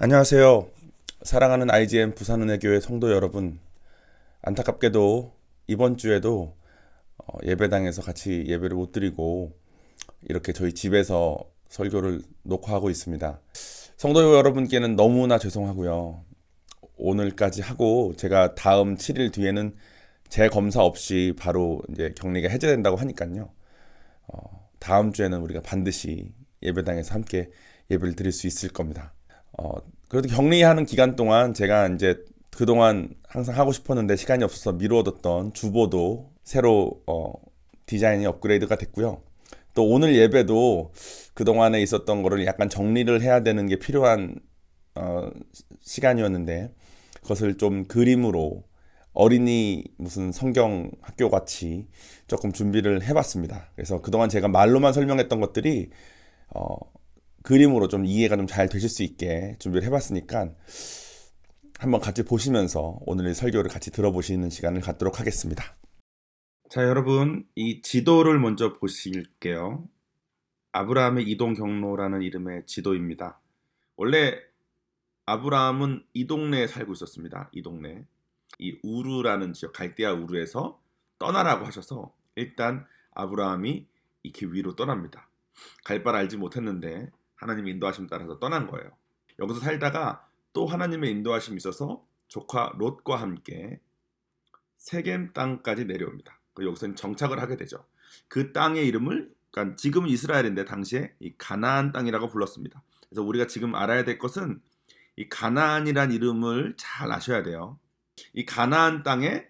안녕하세요. 사랑하는 IGN 부산은혜교회 성도 여러분. 안타깝게도 이번 주에도 예배당에서 같이 예배를 못 드리고 이렇게 저희 집에서 설교를 녹화하고 있습니다. 성도 여러분께는 너무나 죄송하고요. 오늘까지 하고 제가 다음 7일 뒤에는 재검사 없이 바로 이제 격리가 해제된다고 하니까요. 다음 주에는 우리가 반드시 예배당에서 함께 예배를 드릴 수 있을 겁니다. 그래도 격리하는 기간 동안 제가 이제 그동안 항상 하고 싶었는데 시간이 없어서 미루어뒀던 주보도 새로 디자인이 업그레이드가 됐고요. 또 오늘 예배도 그동안에 있었던 거를 약간 정리를 해야 되는 게 필요한 시간이었는데 그것을 좀 그림으로 어린이 무슨 성경 학교 같이 조금 준비를 해봤습니다. 그래서 그동안 제가 말로만 설명했던 것들이 어, 그림으로 좀 이해가 좀 잘 되실 수 있게 준비를 해봤으니까 한번 같이 보시면서 오늘의 설교를 같이 들어보시는 시간을 갖도록 하겠습니다. 자, 여러분, 이 지도를 먼저 보실게요. 아브라함의 이동 경로라는 이름의 지도입니다. 원래 아브라함은 이 동네에 살고 있었습니다. 이 동네. 이 우르라는 지역, 갈대아 우르에서 떠나라고 하셔서 일단 아브라함이 이 길 위로 떠납니다. 갈 바를 알지 못했는데 하나님의 인도하심 따라서 떠난 거예요. 여기서 살다가 또 하나님의 인도하심이 있어서 조카 롯과 함께 세겜 땅까지 내려옵니다. 여기서 정착을 하게 되죠. 그 땅의 이름을 그러니까 지금은 이스라엘인데 당시에 이 가나안 땅이라고 불렀습니다. 그래서 우리가 지금 알아야 될 것은 이 가나안이란 이름을 잘 아셔야 돼요. 이 가나안 땅에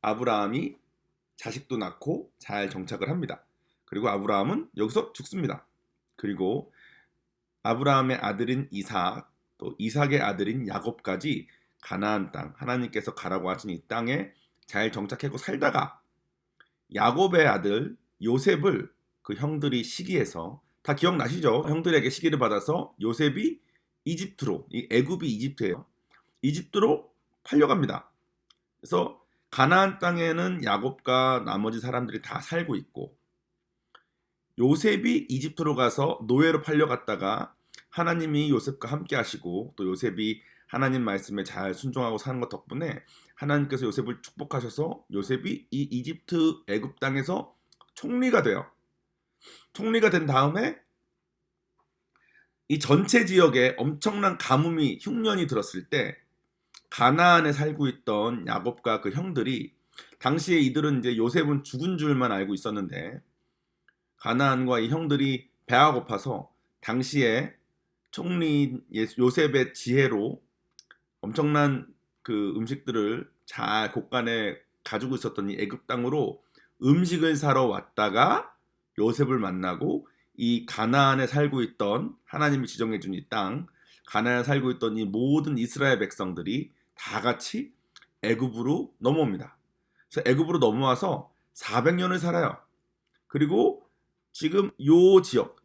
아브라함이 자식도 낳고 잘 정착을 합니다. 그리고 아브라함은 여기서 죽습니다. 그리고 아브라함의 아들인 이삭, 또 이삭의 아들인 야곱까지 가나안 땅, 하나님께서 가라고 하신 이 땅에 잘 정착하고 살다가 야곱의 아들 요셉을 그 형들이 시기해서 다 기억나시죠? 형들에게 시기를 받아서 요셉이 이집트로, 이 애굽이 이집트예요. 이집트로 팔려갑니다. 그래서 가나안 땅에는 야곱과 나머지 사람들이 다 살고 있고 요셉이 이집트로 가서 노예로 팔려갔다가 하나님이 요셉과 함께 하시고 또 요셉이 하나님 말씀에 잘 순종하고 사는 것 덕분에 하나님께서 요셉을 축복하셔서 요셉이 이 이집트 애굽 땅에서 총리가 돼요. 총리가 된 다음에 이 전체 지역에 엄청난 가뭄이 흉년이 들었을 때 가나안에 살고 있던 야곱과 그 형들이 당시에 이들은 이제 요셉은 죽은 줄만 알고 있었는데 가나안과 이 형들이 배가 고파서 당시에 총리 요셉의 지혜로 엄청난 그 음식들을 잘 곳간에 가지고 있었던 이 애굽 땅으로 음식을 사러 왔다가 요셉을 만나고 이 가나안에 살고 있던 하나님이 지정해 준 이 땅, 가나안에 살고 있던 이 모든 이스라엘 백성들이 다 같이 애굽으로 넘어옵니다. 그래서 애굽으로 넘어와서 400년을 살아요. 그리고 지금 요 지역,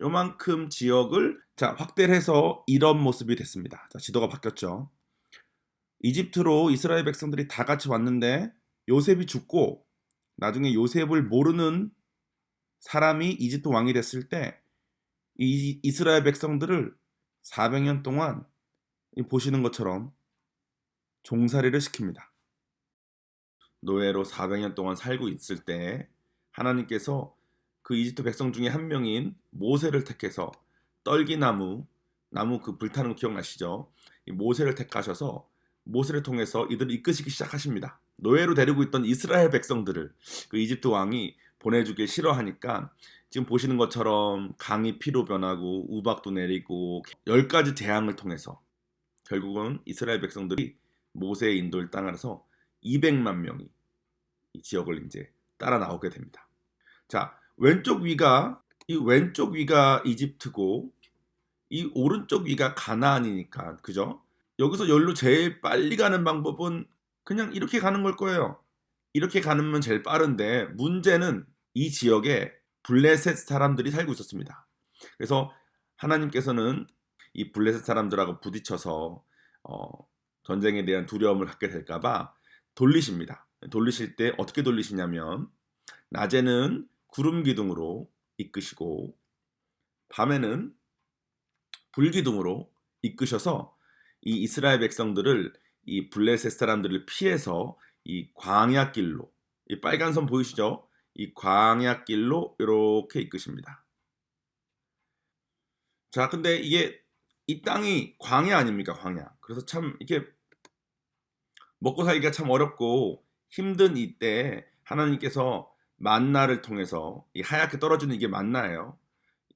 요만큼 지역을 자 확대를 해서 이런 모습이 됐습니다. 자, 지도가 바뀌었죠. 이집트로 이스라엘 백성들이 다 같이 왔는데 요셉이 죽고 나중에 요셉을 모르는 사람이 이집트 왕이 됐을 때 이 이스라엘 백성들을 400년 동안 보시는 것처럼 종살이를 시킵니다. 노예로 400년 동안 살고 있을 때 하나님께서 그 이집트 백성 중에 한 명인 모세를 택해서 떨기나무 나무 그 불타는 거 기억나시죠? 이 모세를 택하셔서 모세를 통해서 이들을 이끄시기 시작하십니다. 노예로 데리고 있던 이스라엘 백성들을 그 이집트 왕이 보내주길 싫어하니까 지금 보시는 것처럼 강이 피로 변하고 우박도 내리고 10가지 재앙을 통해서 결국은 이스라엘 백성들이 모세의 인도를 따라서 200만 명이 이 지역을 이제 따라 나오게 됩니다. 자, 왼쪽 위가 이집트고 이 오른쪽 위가 가나안이니까 그죠? 여기서 여기로 제일 빨리 가는 방법은 그냥 이렇게 가는 걸 거예요. 이렇게 가면 제일 빠른데 문제는 이 지역에 블레셋 사람들이 살고 있었습니다. 그래서 하나님께서는 이 블레셋 사람들하고 부딪혀서 전쟁에 대한 두려움을 갖게 될까봐 돌리십니다. 돌리실 때 어떻게 돌리시냐면 낮에는 구름 기둥으로 이끄시고 밤에는 불기둥으로 이끄셔서 이 이스라엘 백성들을 이 블레셋 사람들을 피해서 이 광야길로, 이 빨간 선 보이시죠? 이 광야길로 이렇게 이끄십니다. 자, 근데 이게 이 땅이 광야 아닙니까? 광야. 그래서 참 이게 먹고 살기가 참 어렵고 힘든 이때 하나님께서 만나를 통해서 이 하얗게 떨어지는 이게 만나예요.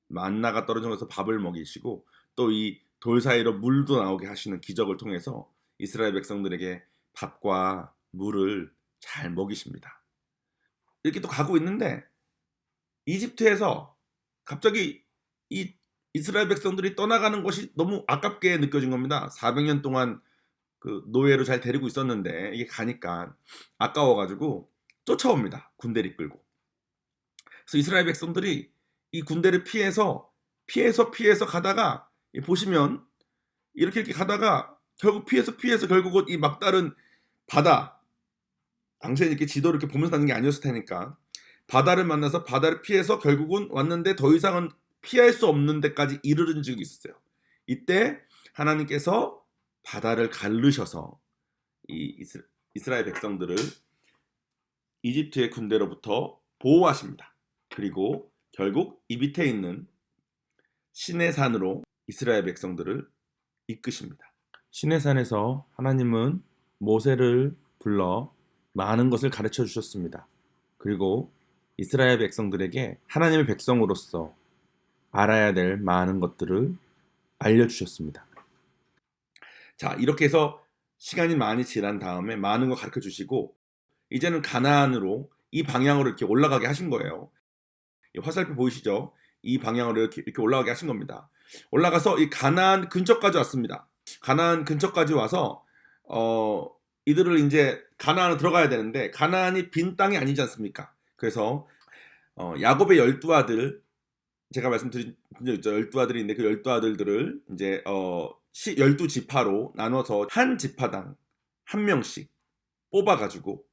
만나가 떨어져서 밥을 먹이시고 또 이 돌 사이로 물도 나오게 하시는 기적을 통해서 이스라엘 백성들에게 밥과 물을 잘 먹이십니다. 이렇게 또 가고 있는데 이집트에서 갑자기 이 이스라엘 백성들이 떠나가는 것이 너무 아깝게 느껴진 겁니다. 400년 동안 그 노예로 잘 데리고 있었는데 이게 가니까 아까워가지고 쫓아옵니다. 군대를 이끌고. 그래서 이스라엘 백성들이 이 군대를 피해서 가다가 보시면 이렇게 가다가 결국 피해서 결국은 이 막다른 바다, 당시에 이렇게 지도를 이렇게 보면서 가는 게 아니었을 테니까 바다를 만나서 바다를 피해서 결국은 왔는데 더 이상은 피할 수 없는 데까지 이르는 적이 있었어요. 이때 하나님께서 바다를 가르셔서 이 이스라엘 백성들을 이집트의 군대로부터 보호하십니다. 그리고 결국 이 밑에 있는 시내산으로 이스라엘 백성들을 이끄십니다. 시내산에서 하나님은 모세를 불러 많은 것을 가르쳐 주셨습니다. 그리고 이스라엘 백성들에게 하나님의 백성으로서 알아야 될 많은 것들을 알려주셨습니다. 자, 이렇게 해서 시간이 많이 지난 다음에 많은 거 가르쳐 주시고 이제는 가나안으로 이 방향으로 이렇게 올라가게 하신 거예요. 화살표 보이시죠? 이 방향으로 이렇게 올라가게 하신 겁니다. 올라가서 이 가나안 근처까지 왔습니다. 가나안 근처까지 와서 이들을 이제 가나안으로 들어가야 되는데 가나안이 빈 땅이 아니지 않습니까? 그래서 야곱의 12아들, 제가 말씀드린 12아들인데 그 12아들들을 이제 12지파로 나눠서 한 지파당 한 명씩 뽑아가지고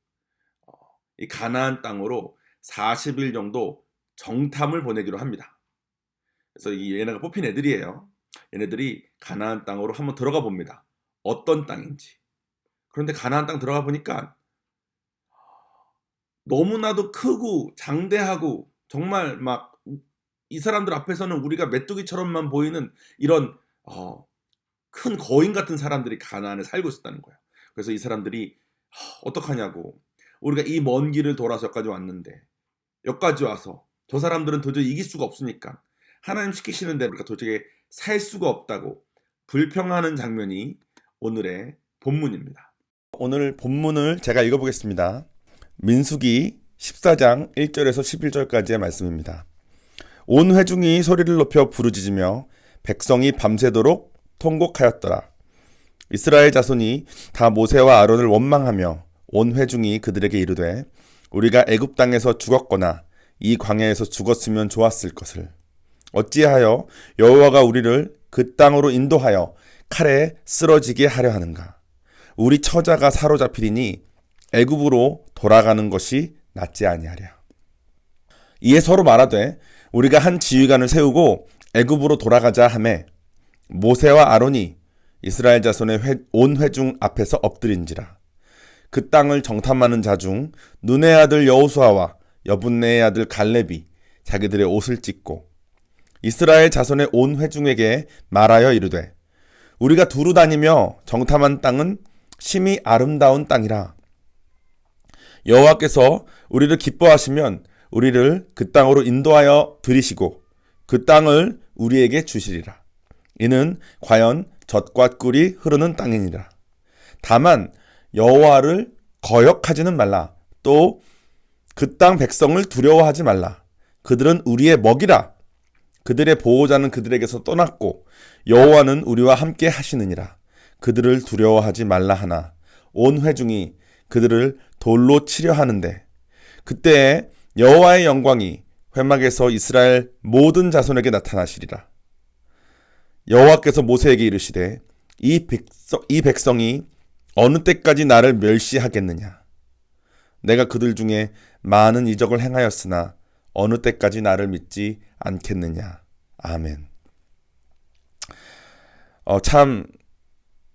이 가나안 땅으로 40일 정도 정탐을 보내기로 합니다. 그래서 얘네가 뽑힌 애들이에요. 얘네들이 가나안 땅으로 한번 들어가 봅니다. 어떤 땅인지. 그런데 가나안 땅 들어가 보니까 너무나도 크고 장대하고 정말 막 이 사람들 앞에서는 우리가 메뚜기처럼만 보이는 이런 큰 거인 같은 사람들이 가나안에 살고 있었다는 거예요. 그래서 이 사람들이 어떡하냐고, 우리가 이 먼 길을 돌아서 여기까지 왔는데 여기까지 와서 저 사람들은 도저히 이길 수가 없으니까 하나님 시키시는데 우리가 도저히 살 수가 없다고 불평하는 장면이 오늘의 본문입니다. 오늘 본문을 제가 읽어보겠습니다. 민수기 14장 1절에서 11절까지의 말씀입니다. 온 회중이 소리를 높여 부르짖으며 백성이 밤새도록 통곡하였더라. 이스라엘 자손이 다 모세와 아론을 원망하며 온 회중이 그들에게 이르되 우리가 애굽 땅에서 죽었거나 이 광야에서 죽었으면 좋았을 것을 어찌하여 여호와가 우리를 그 땅으로 인도하여 칼에 쓰러지게 하려 하는가. 우리 처자가 사로잡히리니 애굽으로 돌아가는 것이 낫지 아니하랴. 이에 서로 말하되 우리가 한 지휘관을 세우고 애굽으로 돌아가자 하매 모세와 아론이 이스라엘 자손의 온 회중 앞에서 엎드린지라. 그 땅을 정탐하는 자 중 눈의 아들 여호수아와 여분네의 아들 갈렙이 자기들의 옷을 찢고 이스라엘 자손의 온 회중에게 말하여 이르되 우리가 두루 다니며 정탐한 땅은 심히 아름다운 땅이라. 여호와께서 우리를 기뻐하시면 우리를 그 땅으로 인도하여 들이시고 그 땅을 우리에게 주시리라. 이는 과연 젖과 꿀이 흐르는 땅이니라. 다만 여호와를 거역하지는 말라. 또 그 땅 백성을 두려워하지 말라. 그들은 우리의 먹이라. 그들의 보호자는 그들에게서 떠났고 여호와는 우리와 함께 하시느니라. 그들을 두려워하지 말라 하나 온 회중이 그들을 돌로 치려 하는데 그때에 여호와의 영광이 회막에서 이스라엘 모든 자손에게 나타나시리라. 여호와께서 모세에게 이르시되 이 백성이 어느 때까지 나를 멸시하겠느냐. 내가 그들 중에 많은 이적을 행하였으나 어느 때까지 나를 믿지 않겠느냐. 아멘. 참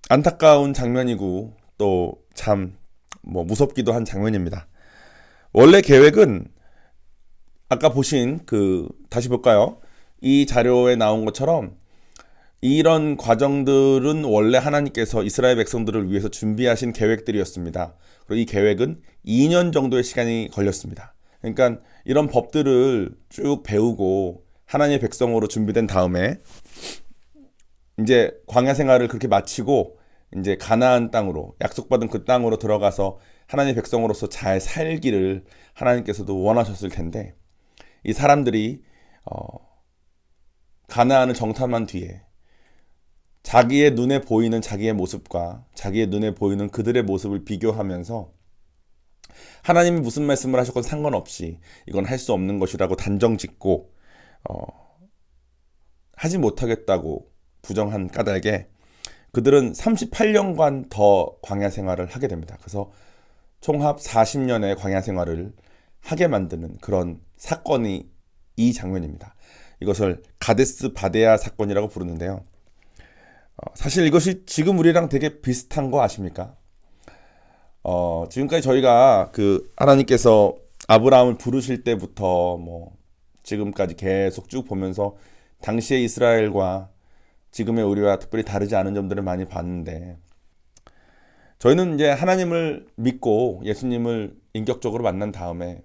안타까운 장면이고 또 참 무섭기도 한 장면입니다. 원래 계획은 아까 보신 다시 볼까요? 이 자료에 나온 것처럼 이런 과정들은 원래 하나님께서 이스라엘 백성들을 위해서 준비하신 계획들이었습니다. 그리고 이 계획은 2년 정도의 시간이 걸렸습니다. 그러니까 이런 법들을 쭉 배우고 하나님의 백성으로 준비된 다음에 이제 광야 생활을 그렇게 마치고 이제 가나안 땅으로, 약속받은 그 땅으로 들어가서 하나님의 백성으로서 잘 살기를 하나님께서도 원하셨을 텐데, 이 사람들이 가나안을 정탐한 뒤에 자기의 눈에 보이는 자기의 모습과 자기의 눈에 보이는 그들의 모습을 비교하면서 하나님이 무슨 말씀을 하셨건 상관없이 이건 할 수 없는 것이라고 단정짓고 하지 못하겠다고 부정한 까닭에 그들은 38년간 더 광야 생활을 하게 됩니다. 그래서 총합 40년의 광야 생활을 하게 만드는 그런 사건이 이 장면입니다. 이것을 가데스 바데아 사건이라고 부르는데요. 사실 이것이 지금 우리랑 되게 비슷한 거 아십니까? 지금까지 저희가 하나님께서 아브라함을 부르실 때부터 지금까지 계속 쭉 보면서 당시의 이스라엘과 지금의 우리와 특별히 다르지 않은 점들을 많이 봤는데, 저희는 이제 하나님을 믿고 예수님을 인격적으로 만난 다음에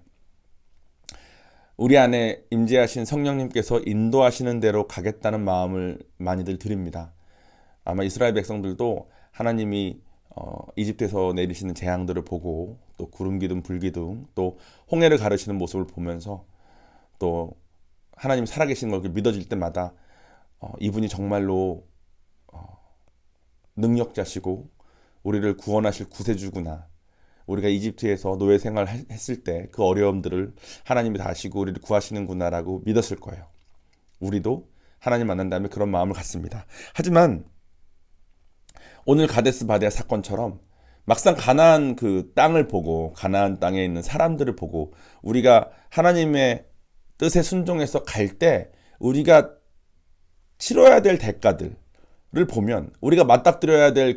우리 안에 임재하신 성령님께서 인도하시는 대로 가겠다는 마음을 많이들 드립니다. 아마 이스라엘 백성들도 하나님이 이집트에서 내리시는 재앙들을 보고 또 구름 기둥 불 기둥 또 홍해를 가르시는 모습을 보면서 또 하나님 살아계신 걸 믿어질 때마다 이분이 정말로 능력자시고 우리를 구원하실 구세주구나, 우리가 이집트에서 노예 생활했을 때 그 어려움들을 하나님이 다 아시고 우리를 구하시는구나 라고 믿었을 거예요. 우리도 하나님 만난 다음에 그런 마음을 갖습니다. 하지만 오늘 가데스 바데아 사건처럼 막상 가나안 땅을 보고 가나안 땅에 있는 사람들을 보고 우리가 하나님의 뜻에 순종해서 갈 때 우리가 치러야 될 대가들을 보면, 우리가 맞닥뜨려야 될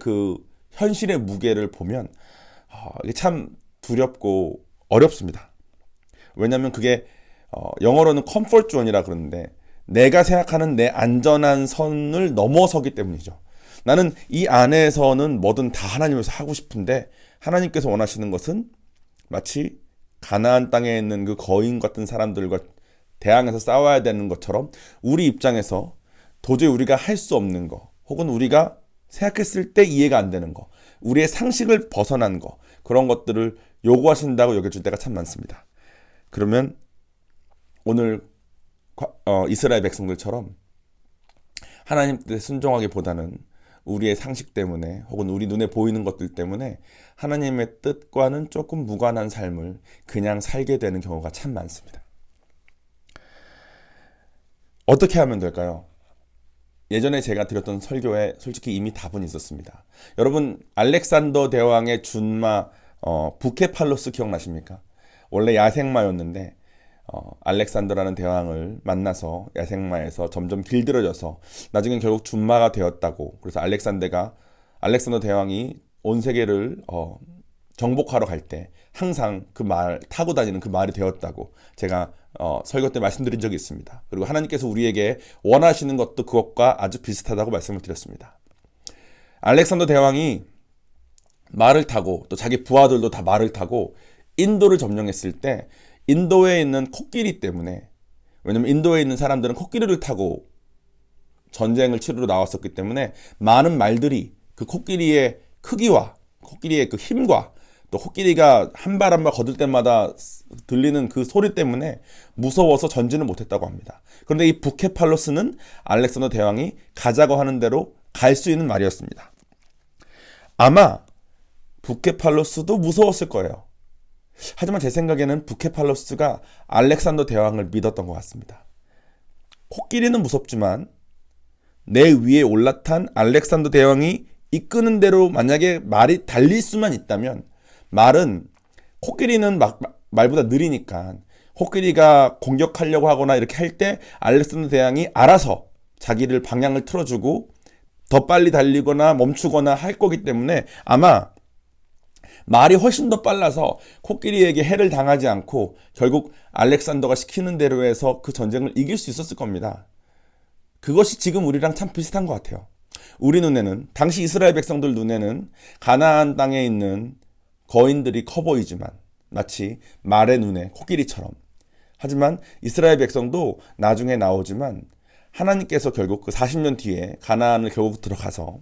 현실의 무게를 보면 이게 참 두렵고 어렵습니다. 왜냐하면 그게 영어로는 컴포트 존이라 그러는데 내가 생각하는 내 안전한 선을 넘어서기 때문이죠. 나는 이 안에서는 뭐든 다 하나님에서 하고 싶은데 하나님께서 원하시는 것은 마치 가나안 땅에 있는 그 거인 같은 사람들과 대항해서 싸워야 되는 것처럼 우리 입장에서 도저히 우리가 할 수 없는 거, 혹은 우리가 생각했을 때 이해가 안 되는 거, 우리의 상식을 벗어난 거, 그런 것들을 요구하신다고 여겨줄 때가 참 많습니다. 그러면 오늘 이스라엘 백성들처럼 하나님 뜻에 순종하기보다는 우리의 상식 때문에 혹은 우리 눈에 보이는 것들 때문에 하나님의 뜻과는 조금 무관한 삶을 그냥 살게 되는 경우가 참 많습니다. 어떻게 하면 될까요? 예전에 제가 드렸던 설교에 솔직히 이미 답은 있었습니다. 여러분, 알렉산더 대왕의 준마 부케팔로스 기억나십니까? 원래 야생마였는데 알렉산더라는 대왕을 만나서 야생마에서 점점 길들여져서 나중엔 결국 준마가 되었다고. 그래서 알렉산더 대왕이 온 세계를 정복하러 갈 때 항상 그 말 타고 다니는 그 말이 되었다고 제가 설교 때 말씀드린 적이 있습니다. 그리고 하나님께서 우리에게 원하시는 것도 그것과 아주 비슷하다고 말씀을 드렸습니다. 알렉산더 대왕이 말을 타고 또 자기 부하들도 다 말을 타고 인도를 점령했을 때 인도에 있는 코끼리 때문에, 왜냐면 인도에 있는 사람들은 코끼리를 타고 전쟁을 치르러 나왔었기 때문에 많은 말들이 그 코끼리의 크기와 코끼리의 그 힘과 또 코끼리가 한 발 한 발 거둘 때마다 들리는 그 소리 때문에 무서워서 전진을 못했다고 합니다. 그런데 이 부케팔로스는 알렉산더 대왕이 가자고 하는 대로 갈 수 있는 말이었습니다. 아마 부케팔로스도 무서웠을 거예요. 하지만 제 생각에는 부케팔로스가 알렉산더 대왕을 믿었던 것 같습니다. 코끼리는 무섭지만 내 위에 올라탄 알렉산더 대왕이 이끄는 대로 만약에 말이 달릴 수만 있다면, 말은 코끼리는 말보다 느리니까 코끼리가 공격하려고 하거나 이렇게 할 때 알렉산더 대왕이 알아서 자기를 방향을 틀어주고 더 빨리 달리거나 멈추거나 할 거기 때문에 아마 말이 훨씬 더 빨라서 코끼리에게 해를 당하지 않고 결국 알렉산더가 시키는 대로 해서 그 전쟁을 이길 수 있었을 겁니다. 그것이 지금 우리랑 참 비슷한 것 같아요. 우리 눈에는, 당시 이스라엘 백성들 눈에는 가나안 땅에 있는 거인들이 커 보이지만 마치 말의 눈에 코끼리처럼, 하지만 이스라엘 백성도 나중에 나오지만 하나님께서 결국 그 40년 뒤에 가나안을 결국 들어가서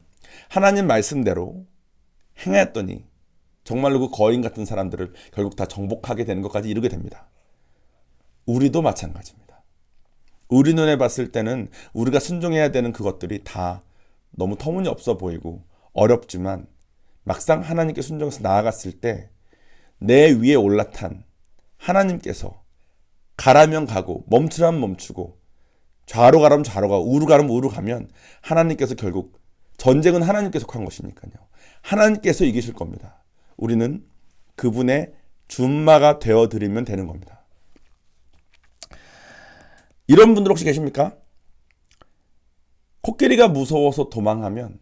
하나님 말씀대로 행했더니 정말로 그 거인 같은 사람들을 결국 다 정복하게 되는 것까지 이르게 됩니다. 우리도 마찬가지입니다. 우리 눈에 봤을 때는 우리가 순종해야 되는 그것들이 다 너무 터무니없어 보이고 어렵지만 막상 하나님께 순종해서 나아갔을 때 내 위에 올라탄 하나님께서 가라면 가고 멈추라면 멈추고 좌로 가라면 좌로 가고 우로 가라면 우로 가면 하나님께서 결국, 전쟁은 하나님께서 한 것이니까요, 하나님께서 이기실 겁니다. 우리는 그분의 준마가 되어드리면 되는 겁니다. 이런 분들 혹시 계십니까? 코끼리가 무서워서 도망하면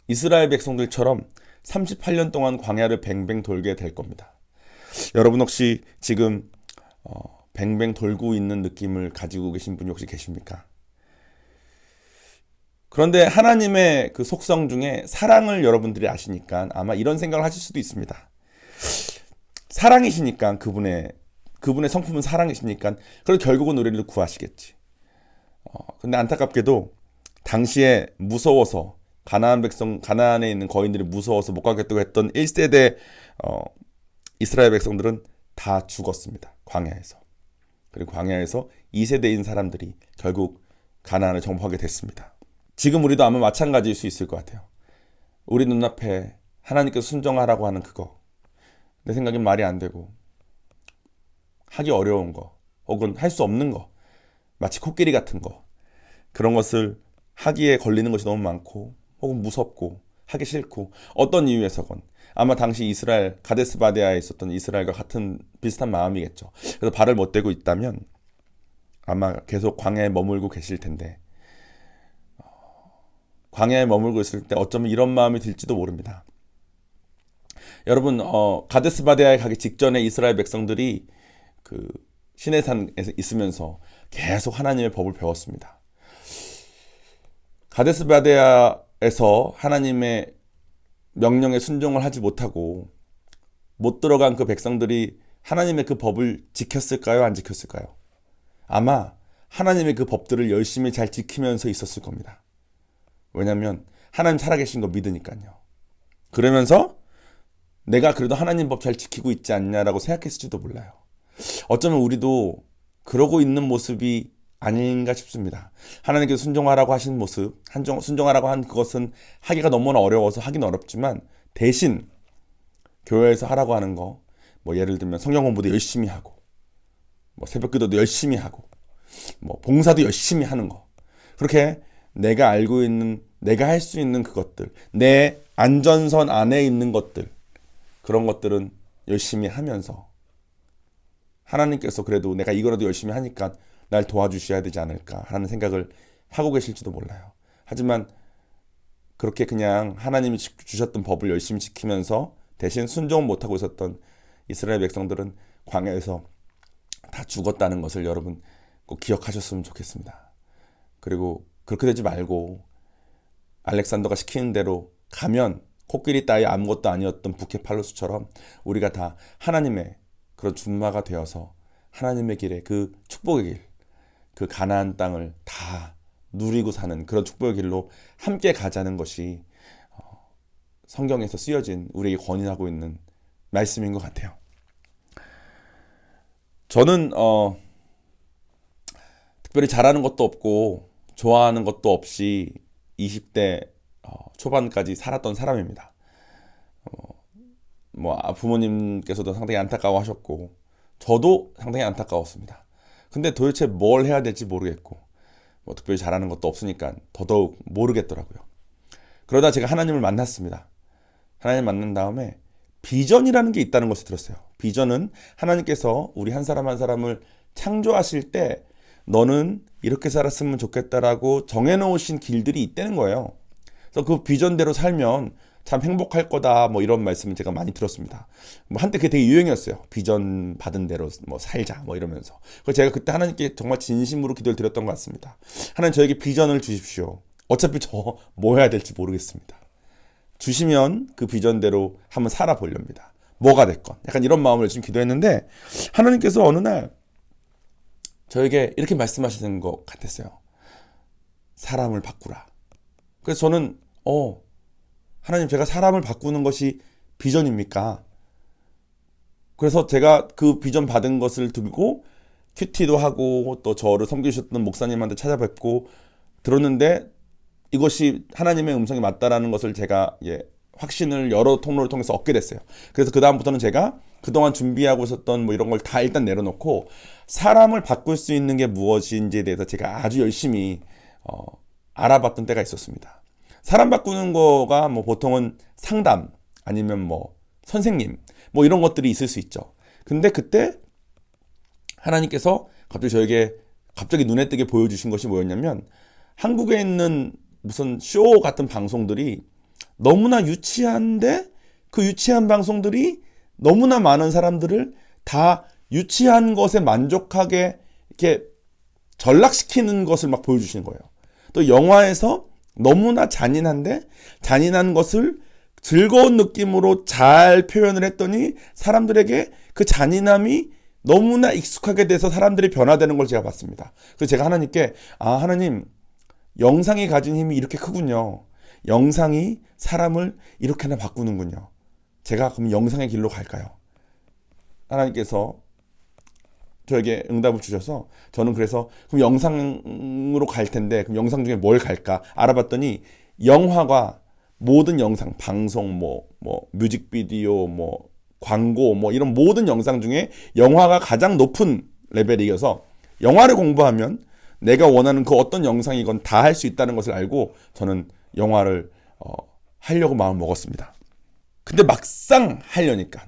이스라엘 백성들처럼 38년 동안 광야를 뱅뱅 돌게 될 겁니다. 여러분 혹시 지금 뱅뱅 돌고 있는 느낌을 가지고 계신 분이 혹시 계십니까? 그런데 하나님의 그 속성 중에 사랑을 여러분들이 아시니까 아마 이런 생각을 하실 수도 있습니다. 사랑이시니까, 그분의 성품은 사랑이시니까 그래도 결국은 우리를 구하시겠지. 근데 안타깝게도 당시에 무서워서 가나안에 있는 거인들이 무서워서 못 가겠다고 했던 1세대 이스라엘 백성들은 다 죽었습니다. 광야에서. 그리고 광야에서 2세대인 사람들이 결국 가나안을 정복하게 됐습니다. 지금 우리도 아마 마찬가지일 수 있을 것 같아요. 우리 눈앞에 하나님께서 순종하라고 하는 그거, 내 생각엔 말이 안 되고 하기 어려운 거, 혹은 할 수 없는 거, 마치 코끼리 같은 거, 그런 것을 하기에 걸리는 것이 너무 많고 혹은 무섭고 하기 싫고 어떤 이유에서건 아마 당시 이스라엘 가데스 바네아에 있었던 이스라엘과 같은 비슷한 마음이겠죠. 그래서 발을 못 대고 있다면 아마 계속 광야에 머물고 계실 텐데, 광야에 머물고 있을 때 어쩌면 이런 마음이 들지도 모릅니다. 여러분, 가데스 바네아에 가기 직전에 이스라엘 백성들이 그 시내산에 있으면서 계속 하나님의 법을 배웠습니다. 가데스 바네아에서 하나님의 명령에 순종을 하지 못하고 못 들어간 그 백성들이 하나님의 그 법을 지켰을까요? 안 지켰을까요? 아마 하나님의 그 법들을 열심히 잘 지키면서 있었을 겁니다. 왜냐하면 하나님 살아계신 거 믿으니까요. 그러면서 내가 그래도 하나님 법 잘 지키고 있지 않냐라고 생각했을지도 몰라요. 어쩌면 우리도 그러고 있는 모습이 아닌가 싶습니다. 하나님께서 순종하라고 하신 모습, 순종하라고 한 그것은 하기가 너무나 어려워서 하긴 어렵지만 대신 교회에서 하라고 하는 거, 뭐 예를 들면 성경 공부도 열심히 하고, 뭐 새벽 기도도 열심히 하고, 뭐 봉사도 열심히 하는 거, 그렇게 내가 알고 있는, 내가 할 수 있는 그것들, 내 안전선 안에 있는 것들, 그런 것들은 열심히 하면서 하나님께서 그래도 내가 이거라도 열심히 하니까 날 도와주셔야 되지 않을까 하는 생각을 하고 계실지도 몰라요. 하지만 그렇게 그냥 하나님이 주셨던 법을 열심히 지키면서 대신 순종을 못하고 있었던 이스라엘 백성들은 광야에서 다 죽었다는 것을 여러분 꼭 기억하셨으면 좋겠습니다. 그리고 그렇게 되지 말고 알렉산더가 시키는 대로 가면 코끼리 따위 아무것도 아니었던 부케팔로스처럼 우리가 다 하나님의 그런 준마가 되어서 하나님의 길에, 그 축복의 길, 그 가나안 땅을 다 누리고 사는 그런 축복의 길로 함께 가자는 것이 성경에서 쓰여진 우리에게 권유하고 있는 말씀인 것 같아요. 저는 특별히 잘하는 것도 없고 좋아하는 것도 없이 20대 초반까지 살았던 사람입니다. 뭐 부모님께서도 상당히 안타까워하셨고 저도 상당히 안타까웠습니다. 근데 도대체 뭘 해야 될지 모르겠고 뭐 특별히 잘하는 것도 없으니까 더더욱 모르겠더라고요. 그러다 제가 하나님을 만났습니다. 하나님 만난 다음에 비전이라는 게 있다는 것을 들었어요. 비전은 하나님께서 우리 한 사람 한 사람을 창조하실 때 너는 이렇게 살았으면 좋겠다라고 정해놓으신 길들이 있다는 거예요. 그래서 그 비전대로 살면 참 행복할 거다, 뭐 이런 말씀을 제가 많이 들었습니다. 뭐 한때 그게 되게 유행이었어요. 비전 받은 대로 뭐 살자 뭐 이러면서. 그래서 제가 그때 하나님께 정말 진심으로 기도를 드렸던 것 같습니다. 하나님 저에게 비전을 주십시오. 어차피 저 뭐 해야 될지 모르겠습니다. 주시면 그 비전대로 한번 살아보렵니다. 뭐가 됐건. 약간 이런 마음을 열심히 기도했는데 하나님께서 어느 날 저에게 이렇게 말씀하시는 것 같았어요. 사람을 바꾸라. 그래서 저는 하나님, 제가 사람을 바꾸는 것이 비전입니까? 그래서 제가 그 비전 받은 것을 두고 큐티도 하고 또 저를 섬기셨던 목사님한테 찾아뵙고 들었는데 이것이 하나님의 음성이 맞다라는 것을 제가 확신을 여러 통로를 통해서 얻게 됐어요. 그래서 그 다음부터는 제가 그동안 준비하고 있었던 뭐 이런 걸 다 일단 내려놓고 사람을 바꿀 수 있는 게 무엇인지에 대해서 제가 아주 열심히 알아봤던 때가 있었습니다. 사람 바꾸는 거가 뭐 보통은 상담 아니면 뭐 선생님 뭐 이런 것들이 있을 수 있죠. 근데 그때 하나님께서 갑자기 저에게 눈에 띄게 보여주신 것이 뭐였냐면 한국에 있는 무슨 쇼 같은 방송들이 너무나 유치한데 그 유치한 방송들이 너무나 많은 사람들을 다 유치한 것에 만족하게 이렇게 전락시키는 것을 막 보여주시는 거예요. 또 영화에서 너무나 잔인한데 잔인한 것을 즐거운 느낌으로 잘 표현을 했더니 사람들에게 그 잔인함이 너무나 익숙하게 돼서 사람들이 변화되는 걸 제가 봤습니다. 그래서 제가 하나님께 하나님, 영상이 가진 힘이 이렇게 크군요. 영상이 사람을 이렇게나 바꾸는군요. 제가 그럼 영상의 길로 갈까요? 하나님께서 저에게 응답을 주셔서 저는 그래서 그럼 영상으로 갈 텐데 그럼 영상 중에 뭘 갈까 알아봤더니 영화가 모든 영상, 방송, 뭐 뮤직비디오, 뭐 광고, 뭐 이런 모든 영상 중에 영화가 가장 높은 레벨이어서 영화를 공부하면 내가 원하는 그 어떤 영상이건 다 할 수 있다는 것을 알고 저는 영화를 하려고 마음 먹었습니다. 근데 막상 하려니까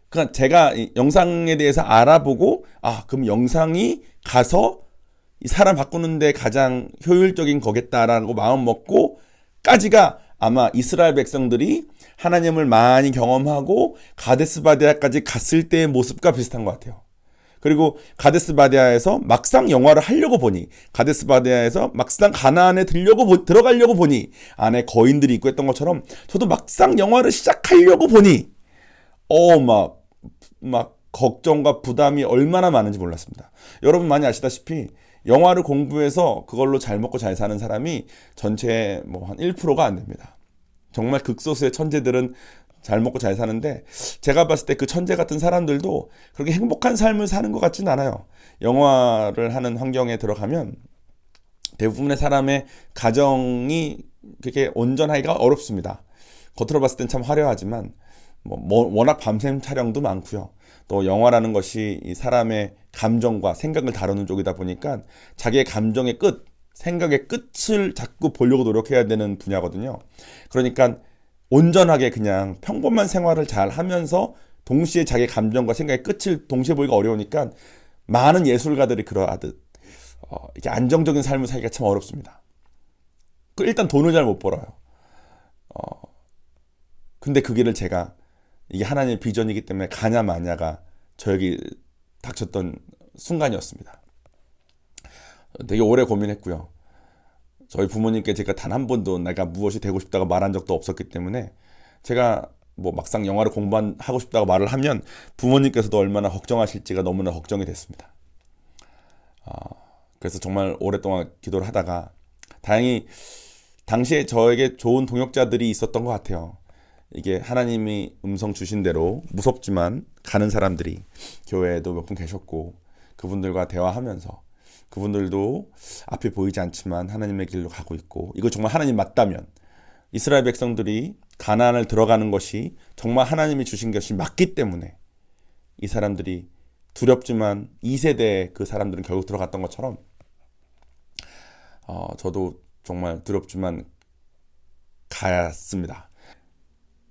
그러니까 제가 영상에 대해서 알아보고 그럼 영상이 가서 이 사람 바꾸는데 가장 효율적인 거겠다라고 마음 먹고 까지가 아마 이스라엘 백성들이 하나님을 많이 경험하고 가데스 바네아까지 갔을 때의 모습과 비슷한 것 같아요. 그리고 가데스 바네아에서 막상 영화를 하려고 보니 가데스 바네아에서 막상 가나안에 들어가려고 보니 안에 거인들이 있고 했던 것처럼 저도 막상 영화를 시작하려고 보니 막 걱정과 부담이 얼마나 많은지 몰랐습니다. 여러분 많이 아시다시피 영화를 공부해서 그걸로 잘 먹고 잘 사는 사람이 전체의 뭐 한 1%가 안 됩니다. 정말 극소수의 천재들은 잘 먹고 잘 사는데 제가 봤을 때 그 천재 같은 사람들도 그렇게 행복한 삶을 사는 것 같지는 않아요. 영화를 하는 환경에 들어가면 대부분의 사람의 가정이 그렇게 온전하기가 어렵습니다. 겉으로 봤을 땐 참 화려하지만 워낙 밤샘 촬영도 많고요. 또 영화라는 것이 이 사람의 감정과 생각을 다루는 쪽이다 보니까 자기의 감정의 끝, 생각의 끝을 자꾸 보려고 노력해야 되는 분야거든요. 그러니까 온전하게 그냥 평범한 생활을 잘 하면서 동시에 자기 감정과 생각의 끝을 동시에 보기가 어려우니까 많은 예술가들이 그러하듯 이렇게 안정적인 삶을 살기가 참 어렵습니다. 일단 돈을 잘 못 벌어요. 근데 그 길을 제가 이게 하나님의 비전이기 때문에 가냐 마냐가 저에게 닥쳤던 순간이었습니다. 되게 오래 고민했고요. 저희 부모님께 제가 단 한 번도 내가 무엇이 되고 싶다고 말한 적도 없었기 때문에 제가 뭐 막상 영화를 공부하고 싶다고 말을 하면 부모님께서도 얼마나 걱정하실지가 너무나 걱정이 됐습니다. 그래서 정말 오랫동안 기도를 하다가 다행히 당시에 저에게 좋은 동역자들이 있었던 것 같아요. 이게 하나님이 음성 주신 대로 무섭지만 가는 사람들이 교회에도 몇 분 계셨고 그분들과 대화하면서 그분들도 앞이 보이지 않지만 하나님의 길로 가고 있고 이거 정말 하나님 맞다면 이스라엘 백성들이 가나안을 들어가는 것이 정말 하나님이 주신 것이 맞기 때문에 이 사람들이 두렵지만 2세대 그 사람들은 결국 들어갔던 것처럼 저도 정말 두렵지만 갔습니다.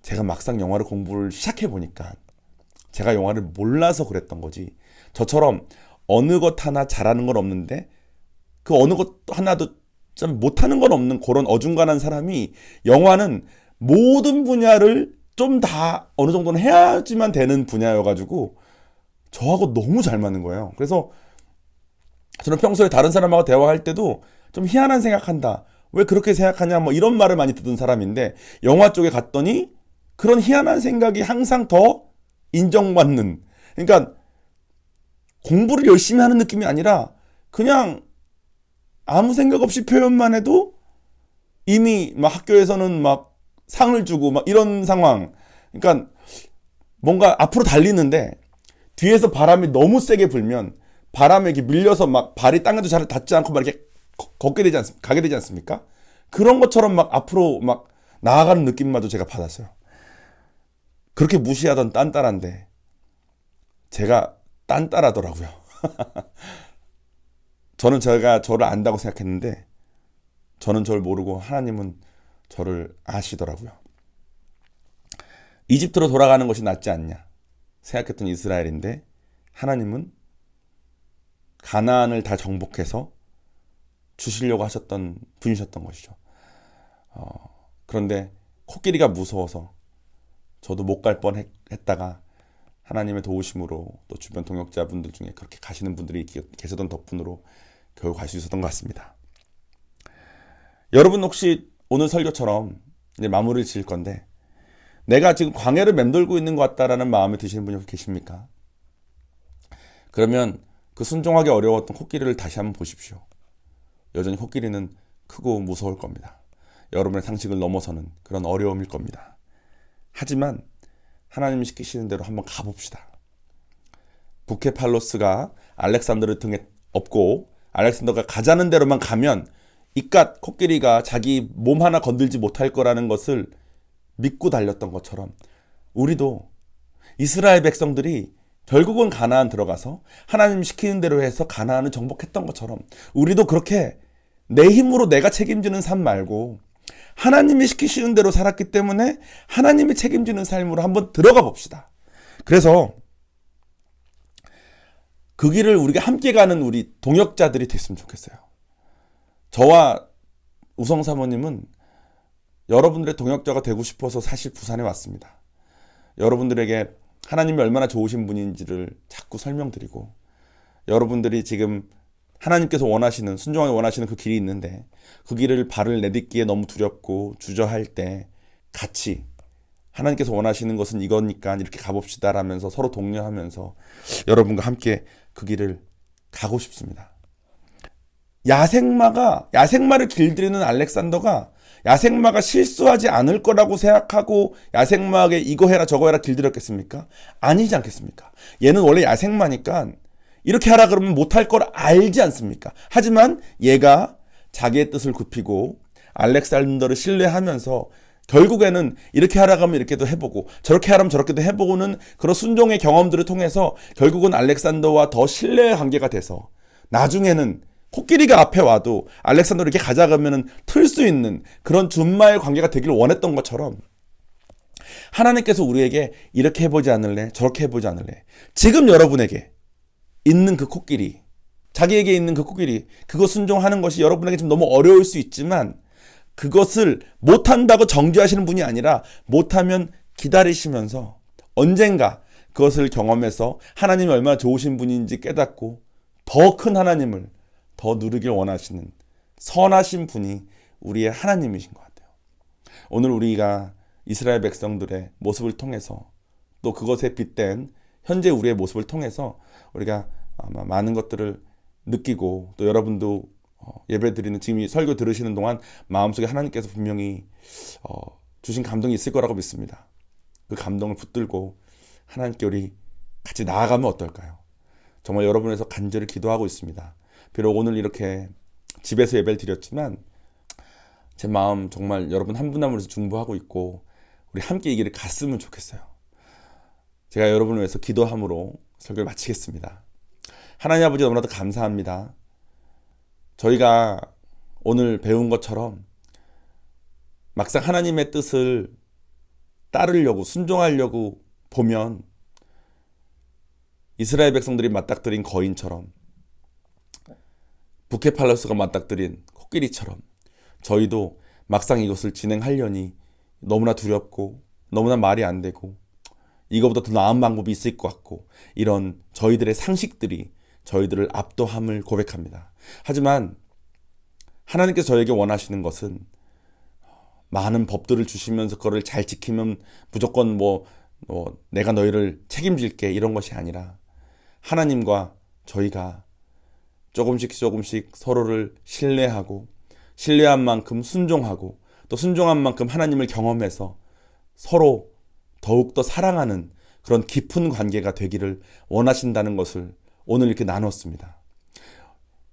제가 막상 영화를 공부를 시작해 보니까 제가 영화를 몰라서 그랬던 거지 저처럼 어느 것 하나 잘하는 건 없는데 그 어느 것 하나도 좀 못하는 건 없는 그런 어중간한 사람이 영화는 모든 분야를 좀 다 어느 정도는 해야지만 되는 분야여가지고 저하고 너무 잘 맞는 거예요. 그래서 저는 평소에 다른 사람하고 대화할 때도 좀 희한한 생각한다. 왜 그렇게 생각하냐 뭐 이런 말을 많이 듣는 사람인데 영화 쪽에 갔더니 그런 희한한 생각이 항상 더 인정받는, 그러니까 공부를 열심히 하는 느낌이 아니라 그냥 아무 생각 없이 표현만 해도 이미 막 학교에서는 막 상을 주고 막 이런 상황. 그러니까 뭔가 앞으로 달리는데 뒤에서 바람이 너무 세게 불면 바람에 이렇게 밀려서 막 발이 땅에도 잘 닿지 않고 막 이렇게 걷게 되지 않습니까? 가게 되지 않습니까? 그런 것처럼 막 앞으로 막 나아가는 느낌마저 제가 받았어요. 그렇게 무시하던 딴따라인데 제가 딴따라더라고요. 저는 제가 저를 안다고 생각했는데 저는 저를 모르고 하나님은 저를 아시더라고요. 이집트로 돌아가는 것이 낫지 않냐 생각했던 이스라엘인데 하나님은 가나안을 다 정복해서 주시려고 하셨던 분이셨던 것이죠. 그런데 코끼리가 무서워서 저도 못 갈 뻔했다가 하나님의 도우심으로 또 주변 동역자분들 중에 그렇게 가시는 분들이 계셨던 덕분으로 겨우 갈 수 있었던 것 같습니다. 여러분 혹시 오늘 설교처럼 이제 마무리를 지을 건데 내가 지금 광야를 맴돌고 있는 것 같다라는 마음이 드시는 분이 혹시 계십니까? 그러면 그 순종하기 어려웠던 코끼리를 다시 한번 보십시오. 여전히 코끼리는 크고 무서울 겁니다. 여러분의 상식을 넘어서는 그런 어려움일 겁니다. 하지만 하나님이 시키시는 대로 한번 가봅시다. 부케팔로스가 알렉산더를 등에 업고 알렉산더가 가자는 대로만 가면 이깟 코끼리가 자기 몸 하나 건들지 못할 거라는 것을 믿고 달렸던 것처럼 우리도 이스라엘 백성들이 결국은 가나안 들어가서 하나님 시키는 대로 해서 가나안을 정복했던 것처럼 우리도 그렇게 내 힘으로 내가 책임지는 삶 말고 하나님이 시키시는 대로 살았기 때문에 하나님이 책임지는 삶으로 한번 들어가 봅시다. 그래서 그 길을 우리가 함께 가는 우리 동역자들이 됐으면 좋겠어요. 저와 우성 사모님은 여러분들의 동역자가 되고 싶어서 사실 부산에 왔습니다. 여러분들에게 하나님이 얼마나 좋으신 분인지를 자꾸 설명드리고 여러분들이 지금 하나님께서 원하시는 순종하기 원하시는 그 길이 있는데 그 길을 발을 내딛기에 너무 두렵고 주저할 때 같이 하나님께서 원하시는 것은 이거니까 이렇게 가봅시다 라면서 서로 독려하면서 여러분과 함께 그 길을 가고 싶습니다. 야생마를 길들이는 알렉산더가 야생마가 실수하지 않을 거라고 생각하고 야생마에게 이거 해라 저거 해라 길들였겠습니까? 아니지 않겠습니까? 얘는 원래 야생마니까 이렇게 하라 그러면 못할 걸 알지 않습니까? 하지만 얘가 자기의 뜻을 굽히고 알렉산더를 신뢰하면서 결국에는 이렇게 하라고 하면 이렇게도 해보고 저렇게 하라면 저렇게도 해보고는 그런 순종의 경험들을 통해서 결국은 알렉산더와 더 신뢰의 관계가 돼서 나중에는 코끼리가 앞에 와도 알렉산더를 이렇게 가자 그러면은 틀 수 있는 그런 준마의 관계가 되기를 원했던 것처럼 하나님께서 우리에게 이렇게 해보지 않을래? 저렇게 해보지 않을래? 지금 여러분에게 있는 그 코끼리, 자기에게 있는 그 코끼리, 그거 순종하는 것이 여러분에게 좀 너무 어려울 수 있지만 그것을 못한다고 정죄하시는 분이 아니라 못하면 기다리시면서 언젠가 그것을 경험해서 하나님이 얼마나 좋으신 분인지 깨닫고 더 큰 하나님을 더 누리길 원하시는 선하신 분이 우리의 하나님이신 것 같아요. 오늘 우리가 이스라엘 백성들의 모습을 통해서 또 그것에 빗댄 현재 우리의 모습을 통해서 우리가 아마 많은 것들을 느끼고 또 여러분도 예배 드리는 지금 이 설교 들으시는 동안 마음속에 하나님께서 분명히 주신 감동이 있을 거라고 믿습니다. 그 감동을 붙들고 하나님께 우리 같이 나아가면 어떨까요? 정말 여러분에서 간절히 기도하고 있습니다. 비록 오늘 이렇게 집에서 예배를 드렸지만 제 마음 정말 여러분 한 분 한 분에서 중보하고 있고 우리 함께 이 길을 갔으면 좋겠어요. 제가 여러분을 위해서 기도함으로 설교를 마치겠습니다. 하나님 아버지 너무나도 감사합니다. 저희가 오늘 배운 것처럼 막상 하나님의 뜻을 따르려고 순종하려고 보면 이스라엘 백성들이 맞닥뜨린 거인처럼 부케팔러스가 맞닥뜨린 코끼리처럼 저희도 막상 이것을 진행하려니 너무나 두렵고 너무나 말이 안 되고 이거보다 더 나은 방법이 있을 것 같고 이런 저희들의 상식들이 저희들을 압도함을 고백합니다. 하지만 하나님께서 저에게 원하시는 것은 많은 법들을 주시면서 그거를 잘 지키면 무조건 내가 너희를 책임질게 이런 것이 아니라 하나님과 저희가 조금씩 서로를 신뢰하고 신뢰한 만큼 순종하고 또 순종한 만큼 하나님을 경험해서 서로 더욱더 사랑하는 그런 깊은 관계가 되기를 원하신다는 것을 오늘 이렇게 나눴습니다.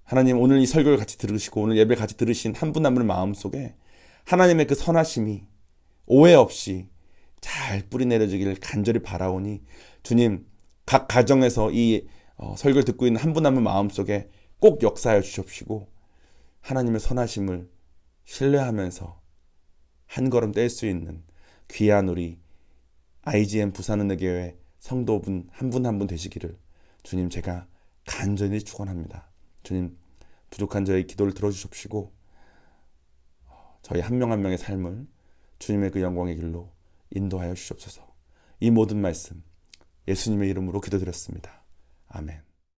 하나님, 오늘 이 설교를 같이 들으시고 오늘 예배를 같이 들으신 한 분 한 분 마음속에 하나님의 그 선하심이 오해 없이 잘 뿌리내려지기를 간절히 바라오니 주님, 각 가정에서 이 설교를 듣고 있는 한 분 한 분 마음속에 꼭 역사하여 주십시고 하나님의 선하심을 신뢰하면서 한 걸음 뗄 수 있는 귀한 우리 IGN 부산은혜교회 성도분 한 분 한 분 되시기를 주님 제가 간절히 축원합니다. 주님, 부족한 저의 기도를 들어주십시고 저희 한 명 한 명의 삶을 주님의 그 영광의 길로 인도하여 주시옵소서. 이 모든 말씀 예수님의 이름으로 기도드렸습니다. 아멘.